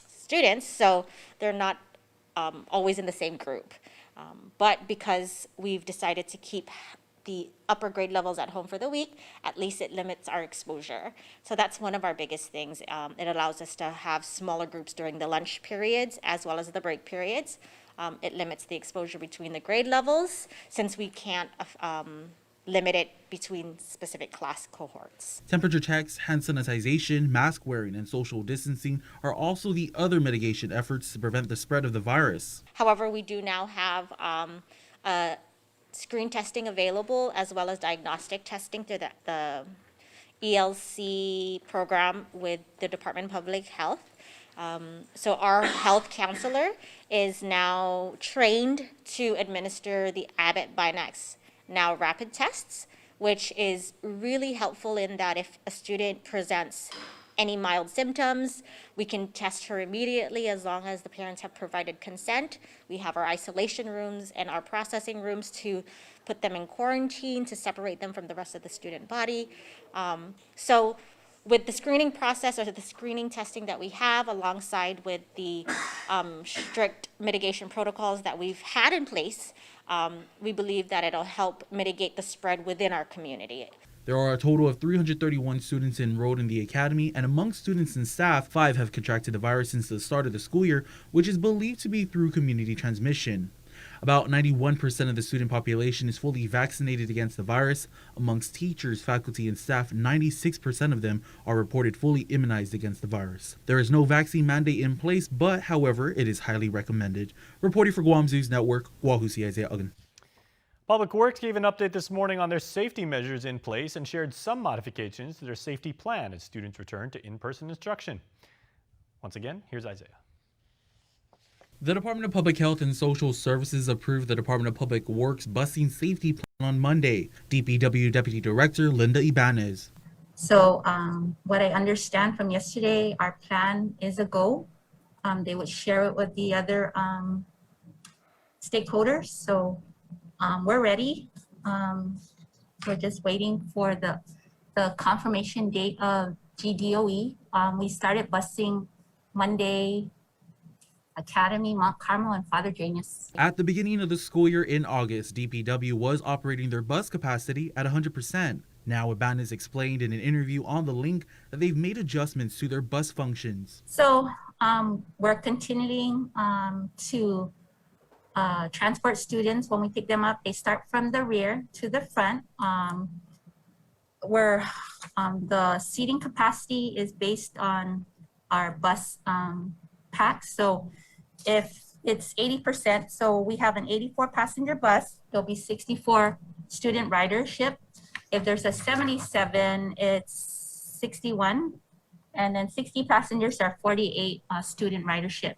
students, so they're not always in the same group. But because we've decided to keep the upper grade levels at home for the week, at least it limits our exposure. So that's one of our biggest things. It allows us to have smaller groups during the lunch periods as well as the break periods. It limits the exposure between the grade levels since we can't limit it between specific class cohorts. Temperature checks, hand sanitization, mask wearing, and social distancing are also the other mitigation efforts to prevent the spread of the virus. However, we do now have screen testing available as well as diagnostic testing through the ELC program with the Department of Public Health. So our health counselor is now trained to administer the Abbott Binax Now rapid tests, which is really helpful in that if a student presents any mild symptoms, we can test her immediately as long as the parents have provided consent. We have our isolation rooms and our processing rooms to put them in quarantine to separate them from the rest of the student body. So with the screening process or the screening testing that we have alongside with the strict mitigation protocols that we've had in place, we believe that it'll help mitigate the spread within our community. There are a total of 331 students enrolled in the academy, and among students and staff, 5 have contracted the virus since the start of the school year, which is believed to be through community transmission. About 91% of the student population is fully vaccinated against the virus. Amongst teachers, faculty, and staff, 96% of them are reported fully immunized against the virus. There is no vaccine mandate in place, but, however, it is highly recommended. Reporting for Guam News Network, Wahusi Isaiah Uggan. Public Works gave an update this morning on their safety measures in place and shared some modifications to their safety plan as students return to in-person instruction. Once again, here's Isaiah. The Department of Public Health and Social Services approved the Department of Public Works busing safety plan on Monday. DPW Deputy Director Linda Ibanez. So what I understand from yesterday, our plan is a go. They would share it with the other stakeholders. So we're ready. We're just waiting for the confirmation date of GDOE. We started busing Monday, Academy, Mount Carmel, and Father Janus. At the beginning of the school year in August, DPW was operating their bus capacity at 100%. Now, Ibanez explained in an interview on The Link that they've made adjustments to their bus functions. So we're continuing to transport students. When we pick them up, they start from the rear to the front. Where the seating capacity is based on our bus packs. So if it's 80%, so we have an 84 passenger bus, there'll be 64 student ridership. If there's a 77, it's 61. And then 60 passengers are 48 student ridership.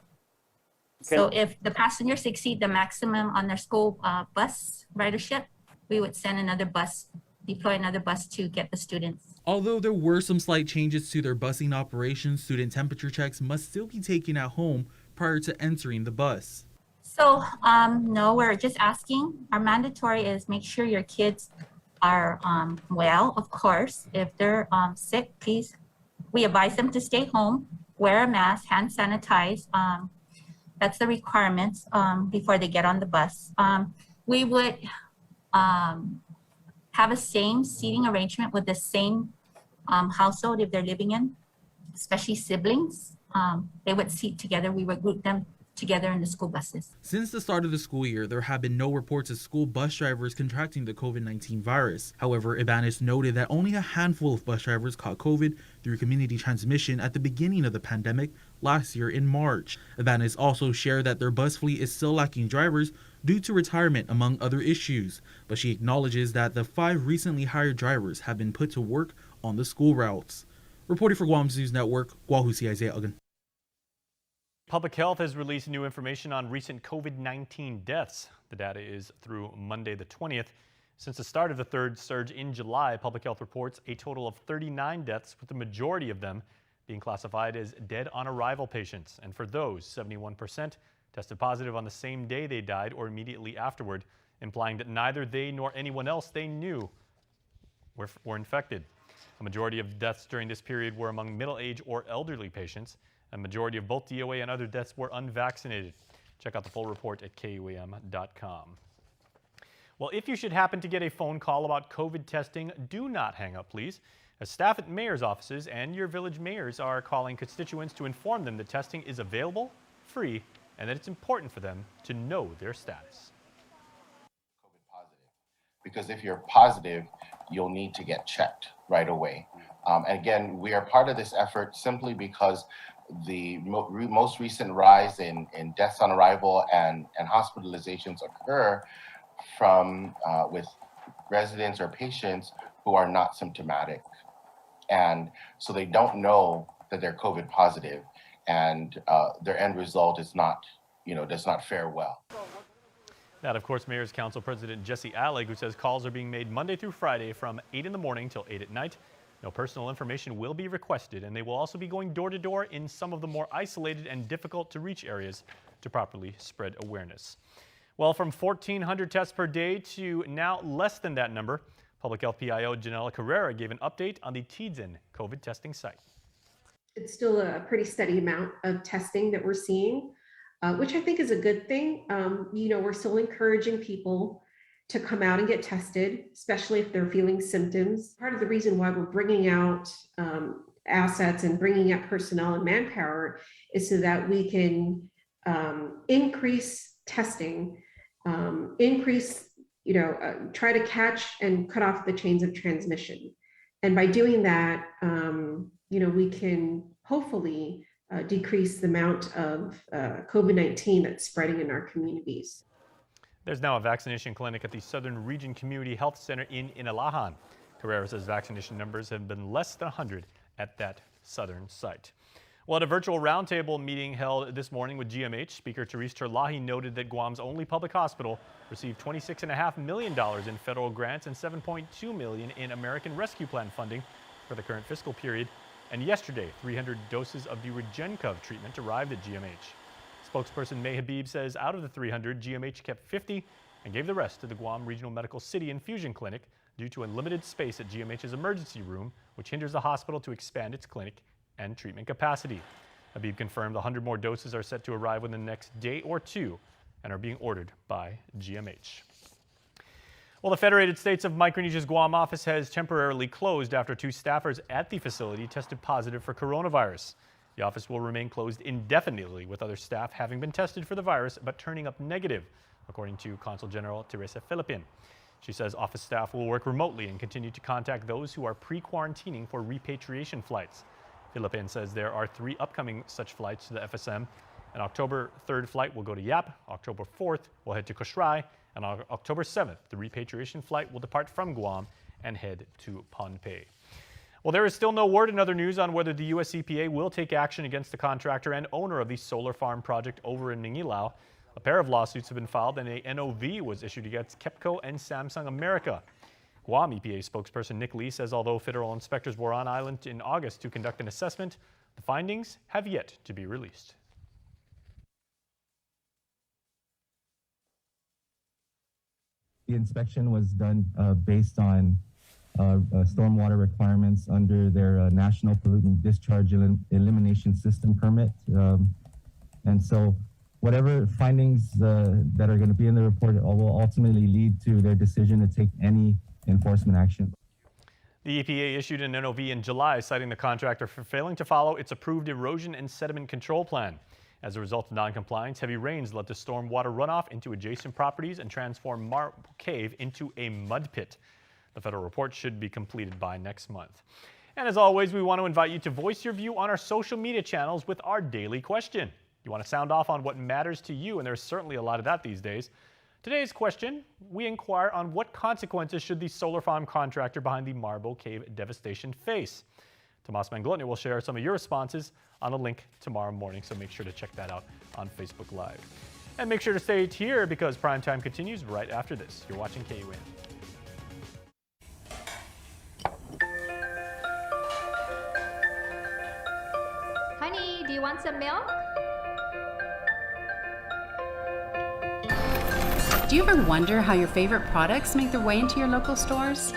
Okay. So if the passengers exceed the maximum on their school bus ridership, we would send another bus, deploy another bus to get the students. Although there were some slight changes to their busing operations, student temperature checks must still be taken at home prior to entering the bus. So no, we're just asking. Our mandatory is make sure your kids are well, of course. If they're sick, please, we advise them to stay home, wear a mask, hand sanitize. That's the requirements before they get on the bus. We would have a same seating arrangement with the same household if they're living in, especially siblings. They would seat together. We would group them together in the school buses. Since the start of the school year, there have been no reports of school bus drivers contracting the COVID-19 virus. However, Ibanez noted that only a handful of bus drivers caught COVID through community transmission at the beginning of the pandemic last year in March. Ibanez also shared that their bus fleet is still lacking drivers due to retirement, among other issues. But she acknowledges that the 5 recently hired drivers have been put to work on the school routes. Reporting for Guam News Network, Wahusi Isaiah Uggan. Public Health has released new information on recent COVID-19 deaths. The data is through Monday the 20th. Since the start of the third surge in July, Public Health reports a total of 39 deaths, with the majority of them being classified as dead on arrival patients. And for those, 71% tested positive on the same day they died or immediately afterward, implying that neither they nor anyone else they knew were infected. A majority of deaths during this period were among middle-aged or elderly patients. A majority of both DOA and other deaths were unvaccinated. Check out the full report at KUAM.com. Well, if you should happen to get a phone call about COVID testing, do not hang up, please, as staff at mayor's offices and your village mayors are calling constituents to inform them that testing is available, free, and that it's important for them to know their status. COVID positive, because if you're positive, you'll need to get checked right away. And again, we are part of this effort simply because the most recent rise in deaths on arrival and hospitalizations occur from with residents or patients who are not symptomatic. And so they don't know that they're COVID positive, and their end result is not, does not fare well. That, of course, Mayor's Council President Jesse Alleg, who says calls are being made Monday through Friday from 8 in the morning till 8 at night. No personal information will be requested, and they will also be going door to door in some of the more isolated and difficult to reach areas to properly spread awareness. Well, from 1,400 tests per day to now less than that number, Public Health PIO Janela Carrera gave an update on the Tidzin COVID testing site. It's still a pretty steady amount of testing that we're seeing, which I think is a good thing. We're still encouraging people to come out and get tested, especially if they're feeling symptoms. Part of the reason why we're bringing out assets and bringing out personnel and manpower is so that we can increase testing, try to catch and cut off the chains of transmission. And by doing that, we can hopefully decrease the amount of COVID-19 that's spreading in our communities. There's now a vaccination clinic at the Southern Region Community Health Center in Inalahan. Carrera says vaccination numbers have been less than 100 at that southern site. Well, at a virtual roundtable meeting held this morning with GMH, Speaker Therese Terlahi noted that Guam's only public hospital received $26.5 million in federal grants and $7.2 million in American Rescue Plan funding for the current fiscal period. And yesterday, 300 doses of the RegenCov treatment arrived at GMH. Spokesperson May Habib says out of the 300, GMH kept 50 and gave the rest to the Guam Regional Medical City Infusion Clinic due to unlimited space at GMH's emergency room, which hinders the hospital to expand its clinic and treatment capacity. Habib confirmed 100 more doses are set to arrive within the next day or two and are being ordered by GMH. Well, the Federated States of Micronesia's Guam office has temporarily closed after 2 staffers at the facility tested positive for coronavirus. The office will remain closed indefinitely, with other staff having been tested for the virus but turning up negative, according to Consul General Teresa Philippin. She says office staff will work remotely and continue to contact those who are pre-quarantining for repatriation flights. Philippin says there are 3 upcoming such flights to the FSM. An October 3rd flight will go to Yap, October 4th will head to Coshrai, and on October 7th, the repatriation flight will depart from Guam and head to Pohnpei. Well, there is still no word in other news on whether the U.S. EPA will take action against the contractor and owner of the solar farm project over in Ningilao. A pair of lawsuits have been filed and a NOV was issued against KEPCO and Samsung America. Guam EPA spokesperson Nick Lee says although federal inspectors were on island in August to conduct an assessment, the findings have yet to be released. The inspection was done based on stormwater requirements under their National Pollutant Discharge Elimination System permit. And so whatever findings that are going to be in the report will ultimately lead to their decision to take any enforcement action. The EPA issued an NOV in July citing the contractor for failing to follow its approved erosion and sediment control plan. As a result of noncompliance, heavy rains led to stormwater runoff into adjacent properties and transformed Marble Cave into a mud pit. The federal report should be completed by next month. And as always, we want to invite you to voice your view on our social media channels with our daily question. You want to sound off on what matters to you, and there's certainly a lot of that these days. Today's question, we inquire on what consequences should the solar farm contractor behind the Marble Cave devastation face? Tomas Manglotny will share some of your responses on a link tomorrow morning, so make sure to check that out on Facebook Live. And make sure to stay here because Primetime continues right after this. You're watching KUAM. Honey, do you want some milk? Do you ever wonder how your favorite products make their way into your local stores?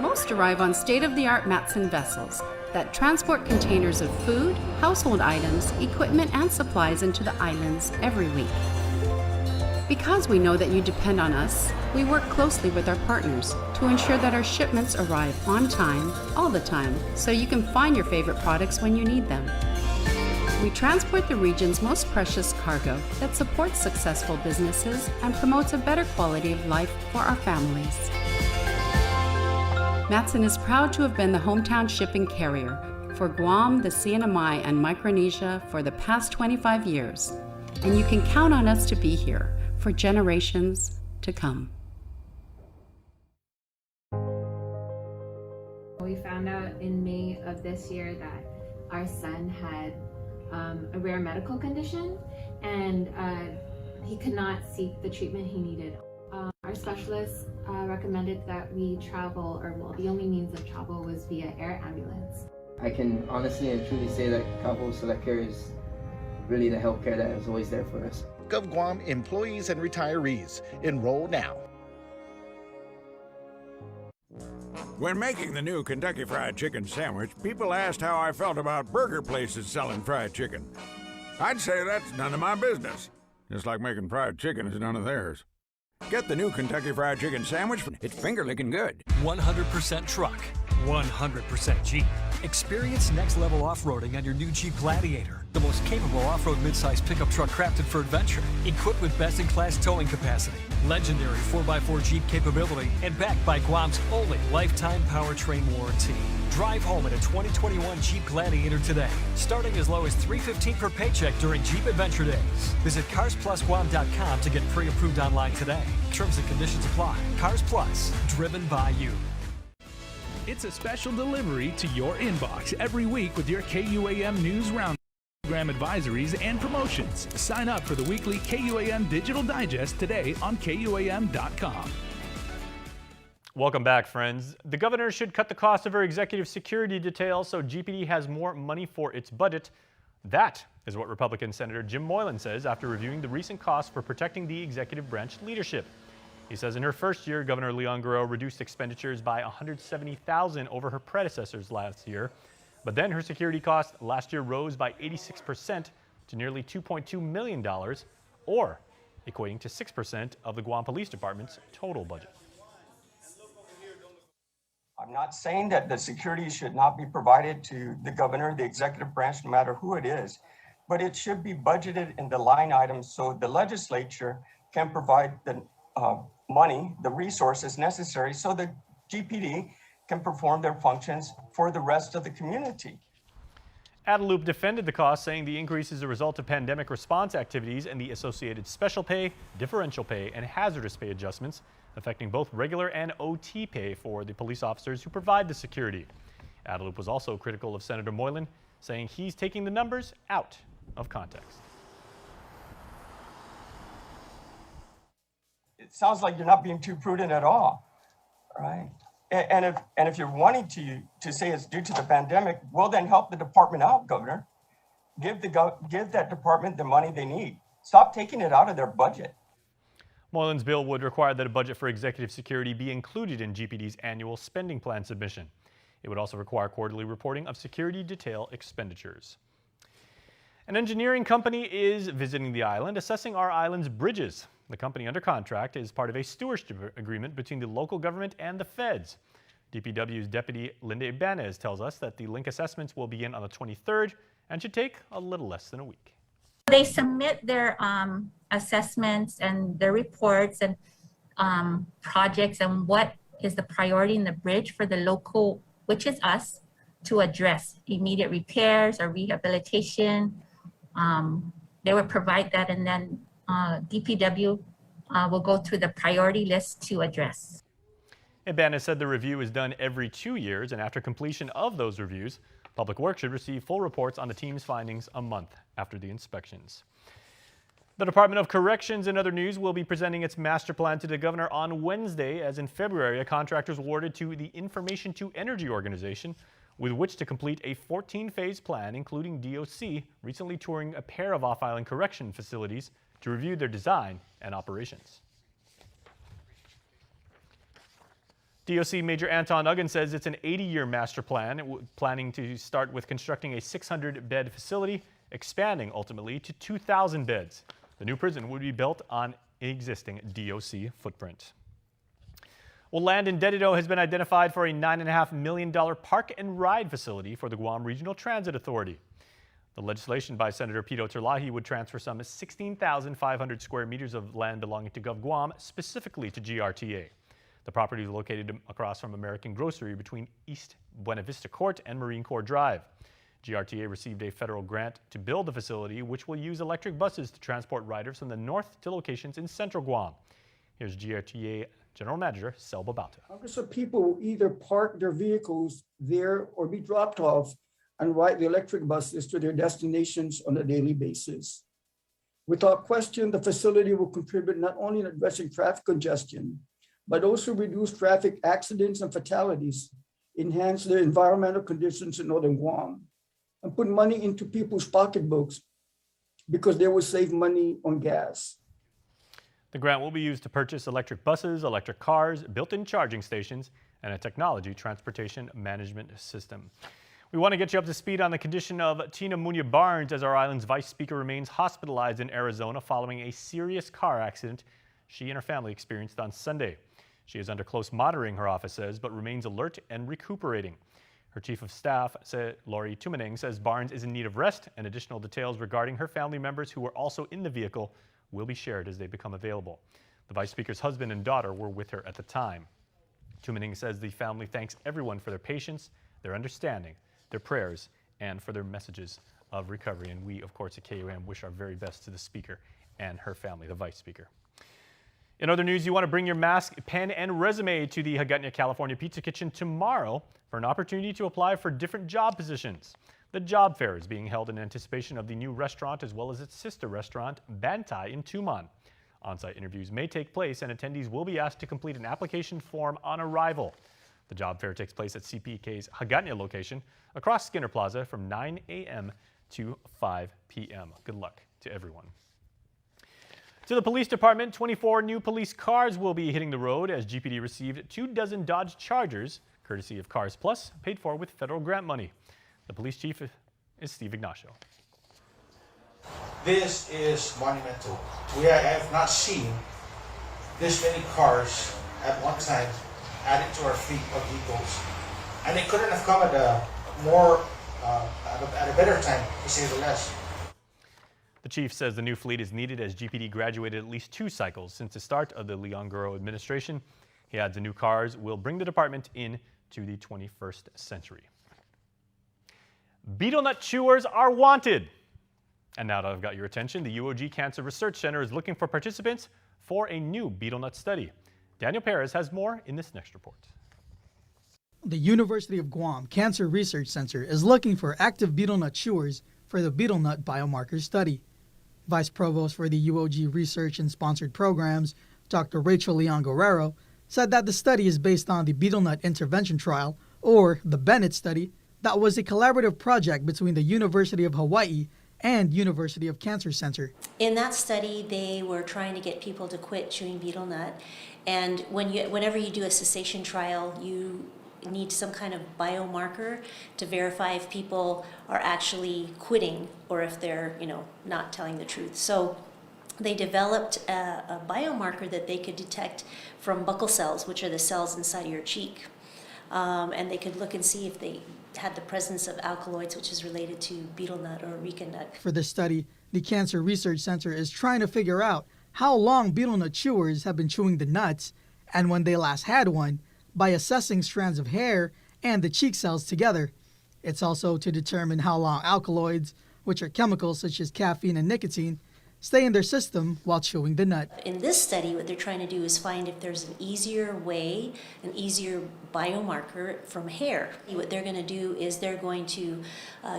Most arrive on state-of-the-art Matson vessels that transport containers of food, household items, equipment, and supplies into the islands every week. Because we know that you depend on us, we work closely with our partners to ensure that our shipments arrive on time, all the time, so you can find your favorite products when you need them. We transport the region's most precious cargo that supports successful businesses and promotes a better quality of life for our families. Matson is proud to have been the hometown shipping carrier for Guam, the CNMI, and Micronesia for the past 25 years, and you can count on us to be here for generations to come. We found out in May of this year that our son had a rare medical condition, and he could not seek the treatment he needed. Our specialist recommended that we travel, or well, the only means of travel was via air ambulance. I can honestly and truly say that Cabo Select Care is really the healthcare that is always there for us. Of Guam employees and retirees. Enroll now. When making the new Kentucky Fried Chicken sandwich, people asked how I felt about burger places selling fried chicken. I'd say that's none of my business. Just like making fried chicken is none of theirs. Get the new Kentucky Fried Chicken sandwich. It's finger-licking good. 100% truck, 100% Jeep. Experience next-level off-roading on your new Jeep Gladiator, the most capable off-road midsize pickup truck crafted for adventure, equipped with best-in-class towing capacity, legendary 4x4 Jeep capability, and backed by Guam's only lifetime powertrain warranty. Drive home in a 2021 Jeep Gladiator today, starting as low as $315 per paycheck during Jeep Adventure Days. Visit CarsPlusGuam.com to get pre-approved online today. Terms and conditions apply. Cars Plus, driven by you. It's a special delivery to your inbox every week with your KUAM News Round program advisories and promotions. Sign up for the weekly KUAM Digital Digest today on KUAM.com. Welcome back, friends. The governor should cut the cost of her executive security detail so GPD has more money for its budget. That is what Republican Senator Jim Moylan says after reviewing the recent costs for protecting the executive branch leadership. He says in her first year, Governor Leon Guerrero reduced expenditures by $170,000 over her predecessors last year. But then her security costs last year rose by 86% to nearly $2.2 million, or equating to 6% of the Guam Police Department's total budget. I'm not saying that the security should not be provided to the governor, the executive branch, no matter who it is, but it should be budgeted in the line items so the legislature can provide the money, the resources necessary so the GPD can perform their functions for the rest of the community. Adelup defended the cost, saying the increase is a result of pandemic response activities and the associated special pay, differential pay, and hazardous pay adjustments affecting both regular and OT pay for the police officers who provide the security. Adelup was also critical of Senator Moylan, saying he's taking the numbers out of context. It sounds like you're not being too prudent at all, right? And if you're wanting to say it's due to the pandemic, well, then help the department out, Governor. Give that department the money they need. Stop taking it out of their budget. Moylan's bill would require that a budget for executive security be included in GPD's annual spending plan submission. It would also require quarterly reporting of security detail expenditures. An engineering company is visiting the island, assessing our island's bridges. The company under contract is part of a stewardship agreement between the local government and the feds. DPW's Deputy Linda Ibanez tells us that the link assessments will begin on the 23rd and should take a little less than a week. They submit their assessments and their reports and projects and what is the priority in the bridge for the local, which is us, to address immediate repairs or rehabilitation. They would provide that, and then DPW will go through the priority list to address. Ibanez said the review is done every 2 years, and after completion of those reviews, Public Works should receive full reports on the team's findings a month after the inspections. The Department of Corrections, in other news, will be presenting its master plan to the governor on Wednesday, as in February, a contract was awarded to the Information to Energy Organization, with which to complete a 14-phase plan, including DOC recently touring a pair of off-island correction facilities to review their design and operations. DOC Major Anton Uggan says it's an 80-year master plan, planning to start with constructing a 600-bed facility, expanding ultimately to 2,000 beds. The new prison would be built on an existing DOC footprint. Well, land in Dedido has been identified for a $9.5 million park and ride facility for the Guam Regional Transit Authority. The legislation by Senator Pito Terlahi would transfer some 16,500 square meters of land belonging to Gov Guam specifically to GRTA. The property is located across from American Grocery between East Buena Vista Court and Marine Corps Drive. GRTA received a federal grant to build the facility, which will use electric buses to transport riders from the north to locations in central Guam. Here's GRTA General Manager Selba Bauta. Hundreds of people will either park their vehicles there or be dropped off and ride the electric buses to their destinations on a daily basis. Without question, the facility will contribute not only in addressing traffic congestion, but also reduce traffic accidents and fatalities, enhance the environmental conditions in northern Guam, and put money into people's pocketbooks because they will save money on gas. The grant will be used to purchase electric buses, electric cars, built-in charging stations, and a technology transportation management system. We want to get you up to speed on the condition of Tina Munya Barnes as our island's vice speaker remains hospitalized in Arizona following a serious car accident she and her family experienced on Sunday. She is under close monitoring, her office says, but remains alert and recuperating. Her chief of staff, Lori Tumeneng, says Barnes is in need of rest, and additional details regarding her family members who were also in the vehicle will be shared as they become available. The vice speaker's husband and daughter were with her at the time. Tumeneng says the family thanks everyone for their patience, their understanding, their prayers, and for their messages of recovery. And we, of course, at KUAM wish our very best to the speaker and her family, the vice speaker. In other news, you want to bring your mask, pen, and resume to the Hagåtña California Pizza Kitchen tomorrow for an opportunity to apply for different job positions. The job fair is being held in anticipation of the new restaurant as well as its sister restaurant, Bantai, in Tumon. On-site interviews may take place and attendees will be asked to complete an application form on arrival. The job fair takes place at CPK's Hagåtña location across Skinner Plaza from 9 a.m. to 5 p.m. Good luck to everyone. To the police department, 24 new police cars will be hitting the road as GPD received 24 Dodge Chargers, courtesy of Cars Plus, paid for with federal grant money. The police chief is Steve Ignacio. This is monumental. We have not seen this many cars at one time added to our fleet of vehicles. And it couldn't have come at a better time, to say the least. The chief says the new fleet is needed as GPD graduated at least 2 cycles since the start of the Leon Guro administration. He adds the new cars will bring the department in to the 21st century. Beetle nut chewers are wanted. And now that I've got your attention, the UOG Cancer Research Center is looking for participants for a new beetle nut study. Daniel Perez has more in this next report. The University of Guam Cancer Research Center is looking for active beetle nut chewers for the beetle nut biomarker study. Vice Provost for the UOG Research and Sponsored Programs, Dr. Rachel Leon Guerrero, said that the study is based on the beetle nut intervention trial, or the Bennett study, that was a collaborative project between the University of Hawaii and University of Cancer Center. In that study, they were trying to get people to quit chewing betel nut. And whenever you do a cessation trial, you need some kind of biomarker to verify if people are actually quitting or if they're, not telling the truth. So they developed a biomarker that they could detect from buccal cells, which are the cells inside of your cheek. And they could look and see if they had the presence of alkaloids, which is related to betel nut or areca nut. For this study, the Cancer Research Center is trying to figure out how long betel nut chewers have been chewing the nuts and when they last had one by assessing strands of hair and the cheek cells together. It's also to determine how long alkaloids, which are chemicals such as caffeine and nicotine, stay in their system while chewing the nut. In this study, what they're trying to do is find if there's an easier way, an easier biomarker from hair. What they're going to do is they're going to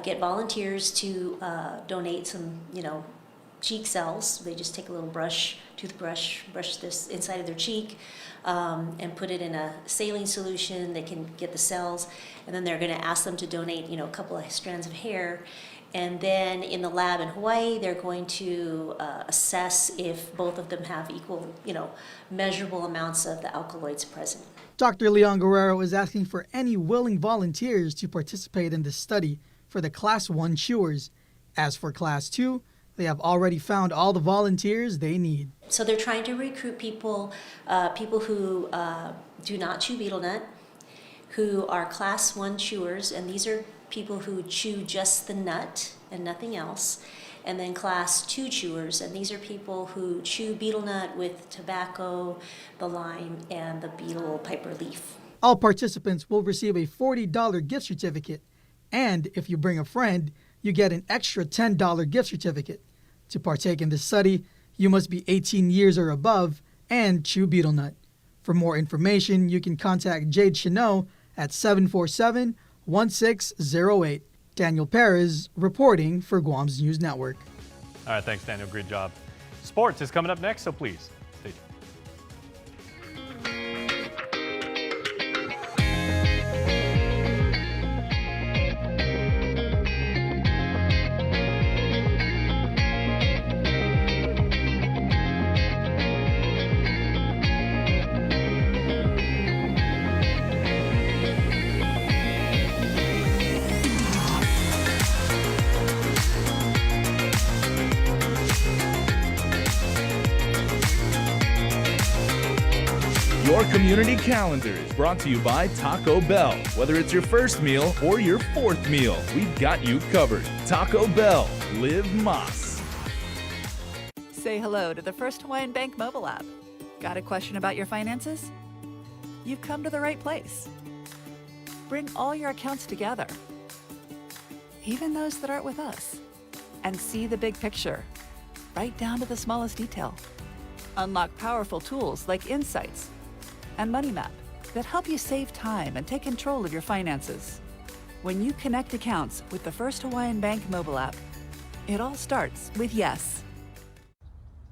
get volunteers to donate some, cheek cells. They just take a little toothbrush, brush this inside of their cheek, and put it in a saline solution. They can get the cells, and then they're going to ask them to donate, a couple of strands of hair. And then in the lab in Hawaii, they're going to assess if both of them have equal, measurable amounts of the alkaloids present. Dr. Leon Guerrero is asking for any willing volunteers to participate in this study for the Class 1 chewers. As for Class 2, they have already found all the volunteers they need. So they're trying to recruit people who do not chew betel nut, who are Class 1 chewers, and these are people who chew just the nut and nothing else, and then Class 2 chewers, and these are people who chew betel nut with tobacco, the lime, and the betel piper leaf. All participants will receive a $40 gift certificate, and if you bring a friend, you get an extra $10 gift certificate. To partake in this study, you must be 18 years or above and chew betel nut. For more information, you can contact Jade Chanot at 747-1608. Daniel Perez reporting for Guam's News Network. All right, thanks, Daniel. Great job. Sports is coming up next, so please stay tuned. Your community calendar is brought to you by Taco Bell. Whether it's your first meal or your fourth meal, we've got you covered. Taco Bell, live Mas. Say hello to the First Hawaiian Bank mobile app. Got a question about your finances? You've come to the right place. Bring all your accounts together, even those that aren't with us, and see the big picture, right down to the smallest detail. Unlock powerful tools like Insights and Money Map that help you save time and take control of your finances. When you connect accounts with the First Hawaiian Bank mobile app, it all starts with yes.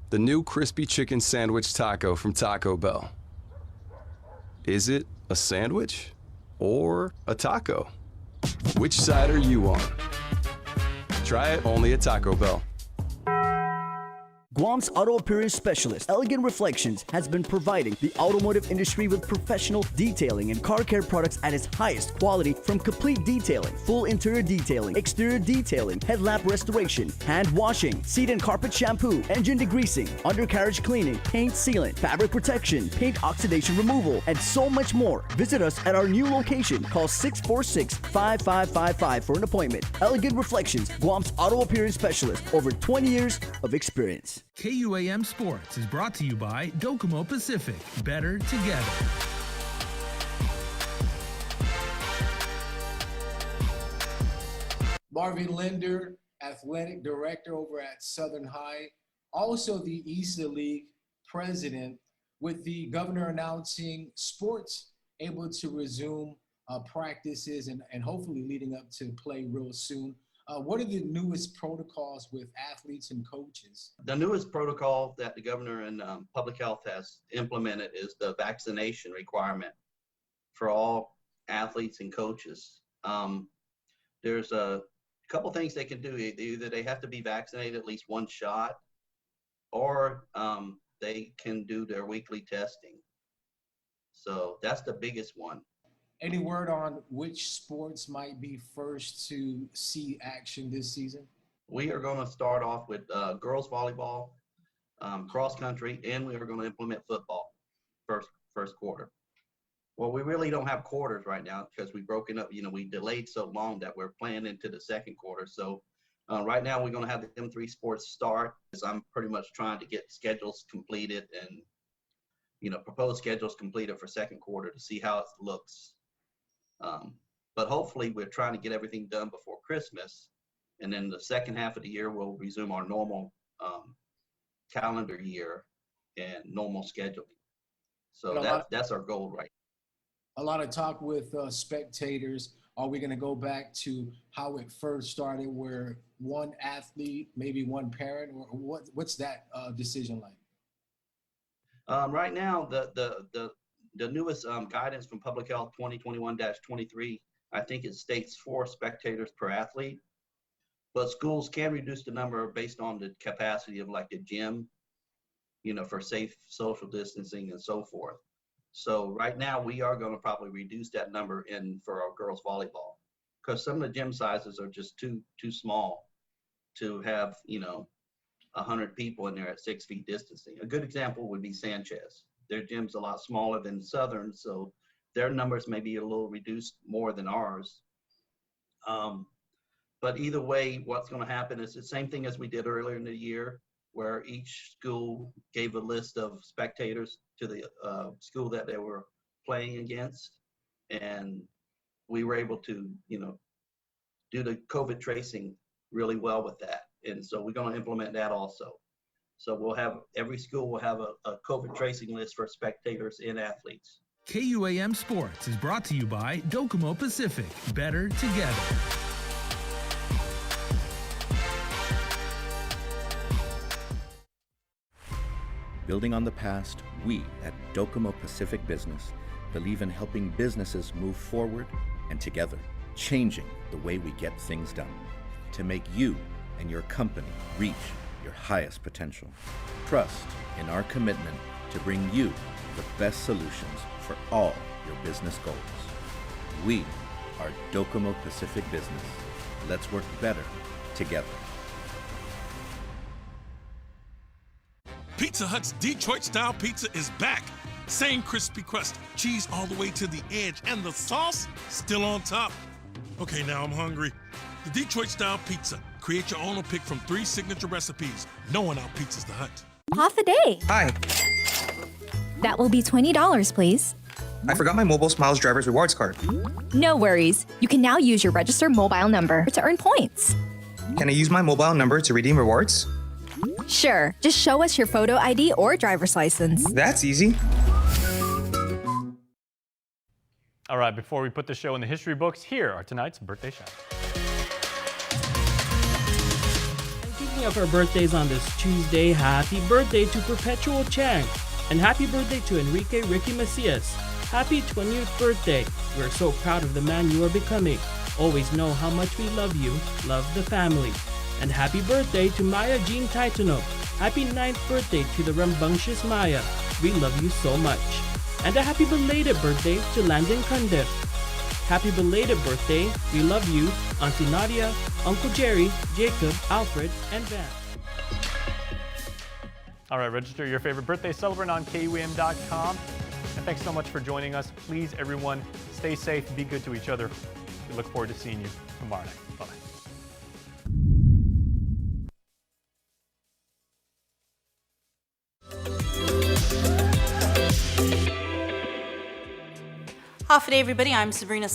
The new crispy chicken sandwich taco from Taco Bell. Is it a sandwich or a taco? Which side are you on? Try it only at Taco Bell. Guam's auto appearance specialist, Elegant Reflections, has been providing the automotive industry with professional detailing and car care products at its highest quality, from complete detailing, full interior detailing, exterior detailing, headlamp restoration, hand washing, seat and carpet shampoo, engine degreasing, undercarriage cleaning, paint sealant, fabric protection, paint oxidation removal, and so much more. Visit us at our new location. Call 646-5555 for an appointment. Elegant Reflections, Guam's auto appearance specialist, over 20 years of experience. KUAM Sports is brought to you by Docomo Pacific. Better together. Marvin Linder, athletic director over at Southern High, also the EASA League president, with the governor announcing sports able to resume practices and hopefully leading up to play real soon. What are the newest protocols with athletes and coaches? The newest protocol that the governor and public health has implemented is the vaccination requirement for all athletes and coaches. There's a couple things they can do. Either they have to be vaccinated at least one shot, or they can do their weekly testing. So that's the biggest one. Any word on which sports might be first to see action this season? We are going to start off with girls volleyball, cross country, and we are going to implement football first quarter. Well, we really don't have quarters right now because we've broken up. We delayed so long that we're playing into the second quarter. So right now we're going to have them three sports start. I'm pretty much trying to get schedules completed and proposed schedules completed for second quarter to see how it looks. But hopefully we're trying to get everything done before Christmas, and then the second half of the year we'll resume our normal calendar year and normal scheduling. So that's our goal right now. A lot of talk with spectators. Are we going to go back to how it first started, where one athlete, maybe one parent, or what's that decision like? Right now, the newest guidance from Public Health 2021-23, I think it states 4 spectators per athlete. But schools can reduce the number based on the capacity of like a gym, for safe social distancing and so forth. So right now we are going to probably reduce that number for our girls volleyball, because some of the gym sizes are just too small to have 100 people in there at 6 feet distancing. A good example would be Sanchez. Their gym's a lot smaller than Southern, so their numbers may be a little reduced more than ours. But either way, what's going to happen is the same thing as we did earlier in the year, where each school gave a list of spectators to the school that they were playing against. And we were able to, do the COVID tracing really well with that. And so we're going to implement that also. So every school will have a COVID tracing list for spectators and athletes. KUAM Sports is brought to you by Docomo Pacific. Better together. Building on the past, we at Docomo Pacific Business believe in helping businesses move forward and together, changing the way we get things done to make you and your company reach your highest potential. Trust in our commitment to bring you the best solutions for all your business goals. We are Docomo Pacific Business. Let's work better together. Pizza Hut's Detroit-style pizza is back. Same crispy crust, cheese all the way to the edge, and the sauce still on top. Okay, now I'm hungry. The Detroit-style pizza. Create your own or pick from 3 signature recipes. No one out-pizzas the Hut. Half a day. Hi. That will be $20, please. I forgot my Mobile Smiles driver's rewards card. No worries. You can now use your registered mobile number to earn points. Can I use my mobile number to redeem rewards? Sure. Just show us your photo ID or driver's license. That's easy. All right, before we put the show in the history books, here are tonight's birthday shout. Speaking of our birthdays on this Tuesday, happy birthday to Perpetual Chang. And happy birthday to Enrique Ricky Macias. Happy 20th birthday. We're so proud of the man you are becoming. Always know how much we love you. Love the family. And happy birthday to Maya Jean Titano. Happy 9th birthday to the rambunctious Maya. We love you so much. And a happy belated birthday to Landon Cundiff. Happy belated birthday. We love you, Auntie Nadia, Uncle Jerry, Jacob, Alfred, and Van. All right, register your favorite birthday celebrant on KUAM.com. And thanks so much for joining us. Please, everyone, stay safe, be good to each other. We look forward to seeing you tomorrow night. Bye-bye. Half a day, everybody. I'm Sabrina